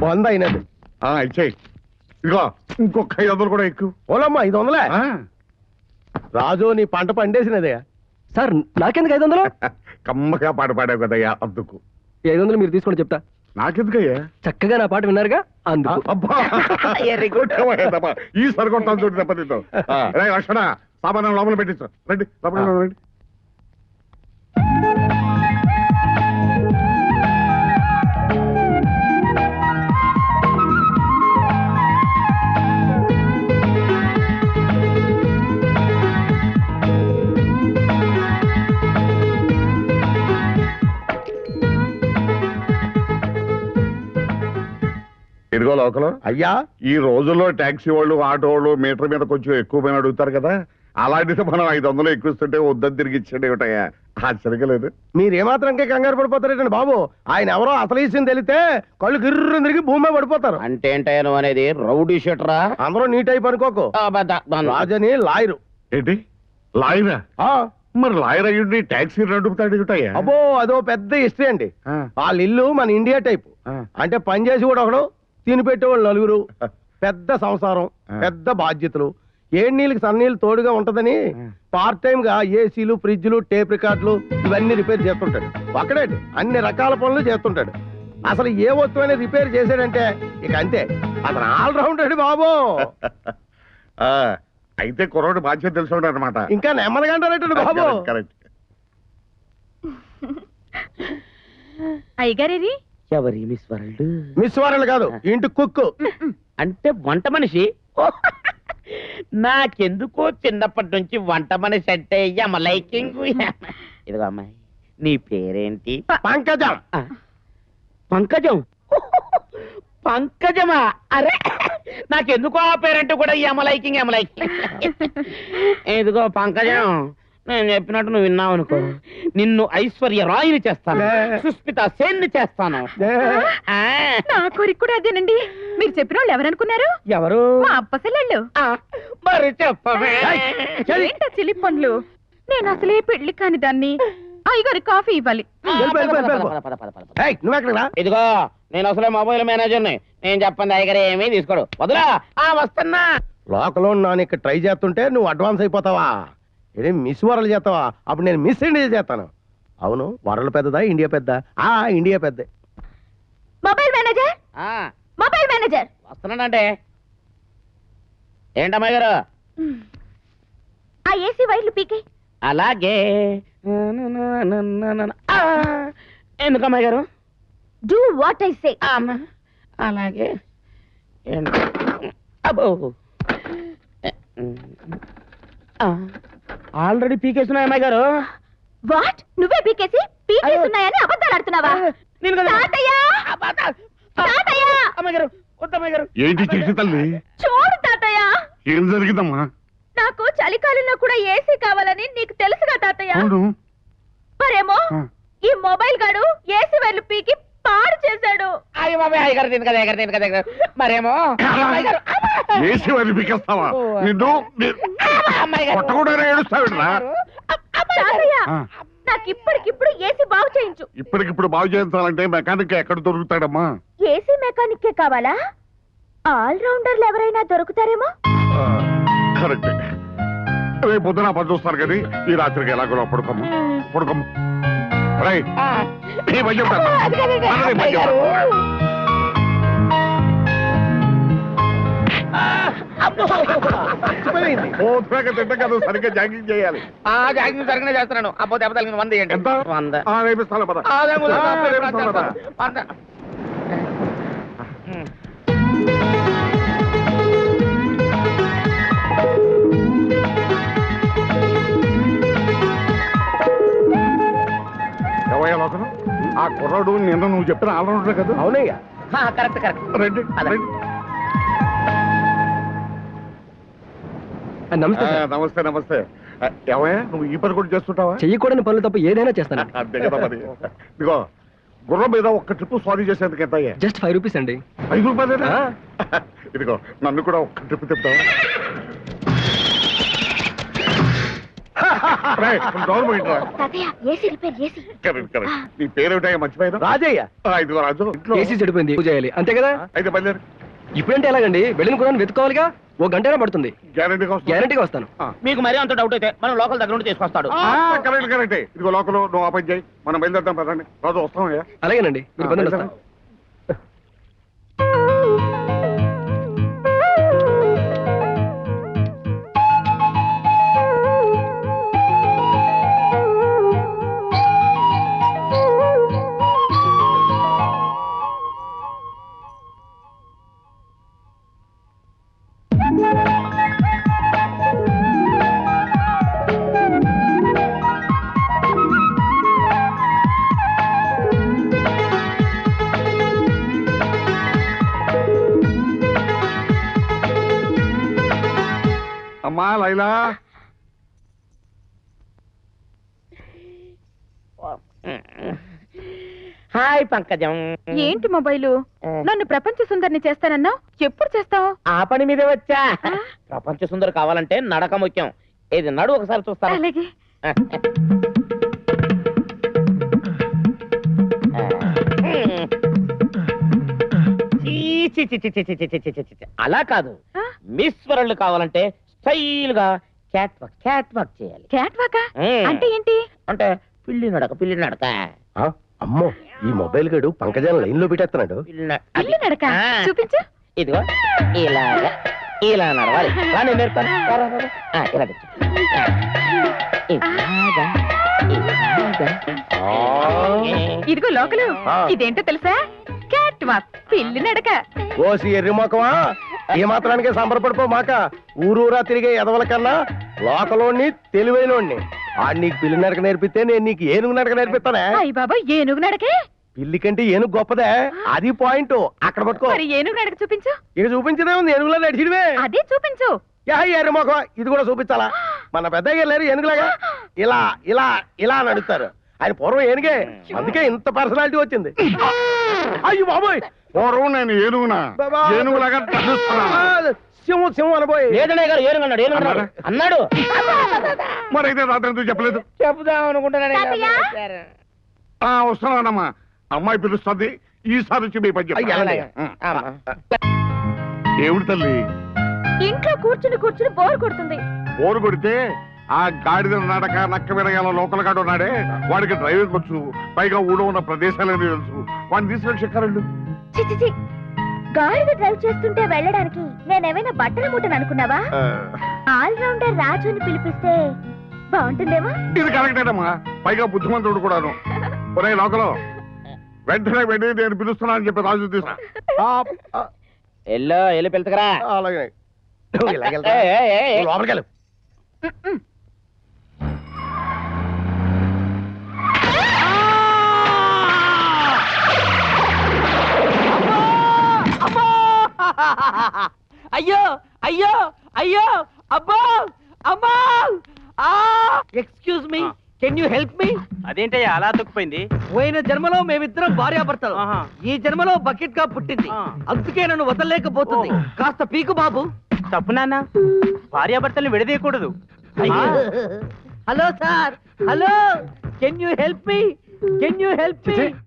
100 అయినది. ఇచ్చేయి. ఇదిగో ఇంకొక 500 కూడా ఎక్కువ. ఓలమ్మా 500. రాజు నీ పంట పండేసినదే. సార్ నాకెందుకు 500? కమ్మగా పాట పాడావు కదయ్యా అందుకు. 500 మీరు తీసుకోండి చెప్తా. నాకెందుకయ్యా? చక్కగా నా పాట విన్నారుగా అందుకు. అబ్బా ఈ సరికొట్టాను చూడు దెబ్బతితో. లక్షణ సామాన్యం లోపల పెట్టించు. రండి లోపల రండి. ఇదిగో లోకలు అయ్యా, ఈ రోజుల్లో టాక్సీ వాళ్ళు ఆటో వాళ్ళు మీటర్ మీద కొంచెం ఎక్కువ పైన అడుగుతారు కదా, అలాంటిది మనం 500 ఎక్కువ ఇస్తుంటే వద్దని తిరిగి ఇచ్చాడు ఏమిటయ్యా? ఆశ్చర్యలేదు. మీరేమాత్రంకే కంగారు పడిపోతారేటండి బాబు. ఆయన ఎవరో అసలు ఇచ్చింది తెలితే కళ్ళు గిర్రు తిరిగి భూమి పడిపోతారు. అంటే ఏంటయ్యా అనేది రౌడీ షీటరా? అందరూ నీట్ అయిపోయి అనుకోకు. రాజని లాయరు. ఏంటి లాయరా? మరి లాయర్ అయ్యుండి టాక్సీ నడుపుతాడు ఏమిటయ్యా? అబ్బో అదో పెద్ద హిస్టరీ అండి. వాళ్ళ ఇల్లు మన ఇండియా టైప్. అంటే పని చేసి కూడా ఒకడు, తిని పెట్టేవాళ్ళు 4, పెద్ద సంసారం, పెద్ద బాధ్యతలు, నీళ్ళకి సన్నీళ్ళు తోడుగా ఉంటదని పార్ట్ టైం గా ఏసీలు, ఫ్రిడ్జ్లు, టేప్ రికార్డులు ఇవన్నీ రిపేర్ చేస్తుంటాడు. ఒక్కడే అన్ని రకాల పనులు చేస్తుంటాడు. అసలు ఏ వస్తువైనా రిపేర్ చేశాడంటే ఇక అంతే, అతను ఆల్రౌండర్ బాబు. అయితే కుర్రోడు బాధ్యత తెలుసు అనమాట. ఇంకా నెమ్మదిగా అంటారేటండి బాబు. కరెక్ట్. అయ్యగారేది ఎవరి మిస్ వరల్డ్? మిస్ వరల్డ్ కాదు, ఇంటి కుక్కు. అంటే వంట మనిషి. నాకెందుకో చిన్నప్పటి నుంచి వంట మనిషి అంటే లైకింగ్. ఇదిగో అమ్మాయి, నీ పేరేంటి? పంకజం. పంకజం? పంకజమా? అరే నాకెందుకో ఆ పేరంటే కూడా లైకింగ్. ఇదిగో పంకజం, నేను చెప్పినట్టు నువ్వు విన్నావు అనుకో, నిన్ను ఐశ్వర్య రాయిని చేస్తాను, సుస్మిత సేన్ చేస్తాను. నా కోరిక కూడా అదేనండి. మీరు చెప్పిన వాళ్ళు ఎవరనుకున్నారు? ఎవరు? మా అప్పసెళ్ళు. మరి చెప్పవే. ఏంటా చిలి పనులు? నేను అసలే పెళ్లి కాని దాన్ని. అయ్యగారి కాఫీ ఇవ్వాలి. నువ్వెక్కడా? ఇదిగో నేను అసలే మొబైల్ మేనేజర్ని. నేను చెప్పండి అయ్యగారు ఏమీ తీసుకోడు. వదలా. వస్తున్నా. లోకలో నాన్న ఇక్కడ ట్రై చేస్తుంటే నువ్వు అడ్వాన్స్ అయిపోతావా? ఇదే మిస్ వరల్డ్ చేస్తావా? అప్పుడు నేను మిస్ ఇండియా చేస్తాను. అవును, వరల్డ్ పెద్దదా ఇండియా పెద్ద? ఇండియా పెద్ద. మొబైల్ మేనేజర్, మొబైల్ మేనేజర్ వస్తున్నానంటే ఏంటమ్మాయి గారు? ఆ ఏసీ వైర్లు పీకే. అలాగే. ఎందుకమ్మాయి గారు? Do what I say. అలాగే. అబ్బో, ఆల్రెడీ పీకేస్తున్నాయి అమ్మాయి గారు. వాట్? నువ్వే పీకేసి పీకేస్తున్నాయని అబద్ధాలు ఆడుతున్నావా? ఏంటి చేసి తల్లి? చూడు తాతయ్య, ఏం జరిగిందమ్మా? నాకు చలికాలంలో కూడా ఏసీ కావాలని నీకు తెలుసుగా తాతయ్య. మరేమో ఈ మొబైల్ గాడు ఏసీ వైర్లు పీకి పాడు చేశాడు. మరేమో ఏసీ వైర్లు పీకేస్తావా? నిన్ను కొట్టకుండా ఏడుస్తావిడ్రా? నాకు ఇప్పటికిప్పుడు ఏసీ బాగు చేయించు. ఇప్పటికిప్పుడు బాగు చేయించాలంటే మెకానిక్ ఎక్కడ దొరుకుతాడమ్మా? ఏసీ మెకానిక్ కావాలా? ఆల్ రౌండర్లు ఎవరైనా దొరుకుతారేమో. కరెక్ట్. రేపు పొద్దున పని చూస్తారు కానీ ఈ రాత్రికి ఎలాగో పడుకోమ్మ. పడుకోమ్మ. తింట కాదు, సరిగ్గా జాగింగ్ చేయాలి. జాగింగ్ సరిగ్గా చేస్తున్నాను. అబ్బో దెబ్బ తగిలింది. 100 ఏంటి? ఎంత? 100. రేపిస్తాను పద. ఎవయ్యా లోకం? ఆ కుర్రాడు నిన్న నువ్వు చెప్పిన ఆల్రౌండర్ కదా? అవునయ్యా. Correct correct. రండి. నమస్తే. నమస్తే నమస్తే. ఏమయ్యా నువ్వు ఈ పని కూడా చేస్తుంటావా? చెయ్యకూడని పనులు తప్ప ఏదైనా చేస్తాను. అంతే కదా మరి. ఇదిగో గుర్రం మీద ఒక్క ట్రిప్ సారీ చేసేందుకు ఎంత అయ్యా? జస్ట్ 5 రూపీస్ అండి. 5 రూపాయలేనా? ఇదిగో నన్ను కూడా ఒక్క ట్రిప్ తిప్పుతావా? రేయ్, కొంచెం దూరం పోయిండ్రా. తాతయ్య AC repair AC correct, correct. నీ పేరేమిటయ్యా మర్చిపోయాను. రాజయ్య ఇదిగో రాజు ఇంట్లో. ఏసీ చెడిపోయింది పూజ చేయాలి అంతే కదా. అయితే బయలుదేరు. ఇప్పుడంటే ఎలాగండి వెళ్ళిన కూడా వెతుకోవాలిగా. ఓ గంటైనా పడుతుంది. గ్యారంటీగా వస్తా. గ్యారంటీగా వస్తాను. మీకు మరీ అంత డౌట్ అయితే మనం లోకల్ దగ్గర నుండి తీసుకొస్తాడు. Correct correct. ఇదిగో లోకల్ నువ్వు ఆ పని చేయి. మనం బయలుదేరుతాం పదండి. రాజు వస్తామయ్యా. అలాగేనండి మీరు పదండి వస్తాను. అమ్మా లైలా. హాయ్ పంకజం. ఏంటి మొబైలు నన్ను ప్రపంచ సుందరిని చేస్తానన్నా ఎప్పుడు చేస్తావు? ఆ పని మీదే వచ్చా. ప్రపంచ సుందరి కావాలంటే నడక ముఖ్యం. ఏది నడు ఒకసారి చూస్తాను. అలాగే చీ, చీ, చీ, చీ, చీ, చీ, చీ, చీ, చీ, చీ. అలా కాదు. మిస్ వరల్డ్ కావాలంటే స్టైల్ గా క్యాట్ వాక్ చేయాలి. క్యాట్ వాకా అంటే ఏంటి? అంటే పిల్లి నడక ఆ, అమ్మో ఈ మొబైల్ గడు పంకజాన్ లైన్ లో పెట్టేస్తున్నాడు. పిల్లి నడక ఆ. చూపించు. ఇదిగో ఇలా నడవాలి. రా, నేను నేర్పుతాను. రా, రా, రా. ఇలా కూర్చో. ఇలాగా, ఇలాగా. ఇదిగో లోకలు ఆ. ఇదేంటో తెలుసా? క్యాట్ వాక్ పిల్లి నడక. ఓసి ఎర్రి మొక్కమా ఏ మాత్రానికే సంబరపడిపో మాక. ఊరూరా తిరిగే ఎదవల కన్నా లోకలోని తెలివైనోడిని. ఆడు నీకు పిల్లి నడక నేర్పిస్తే నేను నీకు ఏనుగు నడక నేర్పిస్తానే. అయ్య బాబా ఏనుగు నడకే? పిల్లి కంటే ఏనుగు గొప్పదే. అది పాయింట్. అక్కడ పట్టుకో. మరి ఏనుగు నడక చూపించు. ఇక చూపించదే ఉంది ఏనుగులో నడిచిడివే. అదే చూపించు. ఎర్రి మొక్క ఇది కూడా చూపించాలా? మన పెద్దగా లేరు ఏనుగులాగా ఇలా ఇలా ఇలా నడుస్తారు. ఆయన పూర్వం ఏనుగే, అందుకే ఇంత పర్సనాలిటీ వచ్చింది. అయ్యో బాబోయ్, పూర్వం నేను ఏనుగునా? బాబా. ఏనుగులాగా నడుస్తున్నాను. సింహం సింహం అనబోయ్. లేదనే గారు ఏనుగన్నాడు అన్నాడు. మరి అయితే రాత్రి ఎందుకు చెప్పలేదు? చెప్దాం అనుకుంటున్నాను. తాతయ్య. వస్తున్నానమ్మా. అమ్మాయి పిలుస్తుంది. ఈసారి వచ్చి మీ పని అయ్య, అలాగే. ఏమిటి తల్లి ఇంట్లో కూర్చుని కూర్చుని బోర్ కొడుతుంది. బోరు కొడితే ఆ గాడిద నడక నక్క విరగాల లోకల్ గాడు ఉన్నాడే, వాడికి డ్రైవింగ్ వచ్చు. పైగా ఊళ్ళో ఉన్న ప్రదేశాలని తెలుసు. వాడిని తీసుకెళ్ళి చెక్కారండు. చిచి గాడిద డ్రైవ్ చేస్తుంటే వెళ్ళడానికి నేనేమైనా బట్టల మూటను అనుకున్నావా? ఆల్ రౌండర్ రాజుని పిలిపిస్తే బాగుంటుందేమో. ఇది కరెక్టేనమ్మా. పైగా బుద్ధిమంతుడు కూడాను. ఒరే లోకలో వెంటనే వెళ్ళి నేను పిలుస్తున్నా అని చెప్పి రాజు తీసుకు. వెళ్ళి పిలుతుకరా. అలాగే నువ్వు ఇలాగెళ్తా. నువ్వు లోపలికి వెళ్ళు. అయ్యో అయ్యో అయ్యో అబ్బో అమ్మా excuse me can you help me? అదేంటయ్యా అలా తొక్కిపోయింది? పోయిన జన్మలో మేమిద్దరం భార్యాభర్తలు. ఈ జన్మలో బకెట్ గా పుట్టింది. అందుకే నన్ను వదలలేకపోతుంది. కాస్త పీకు బాబు. తప్పు నాన్న, భార్యాభర్తల్ని విడదీయకూడదు. Hello sir, hello can you help me? Can you help me?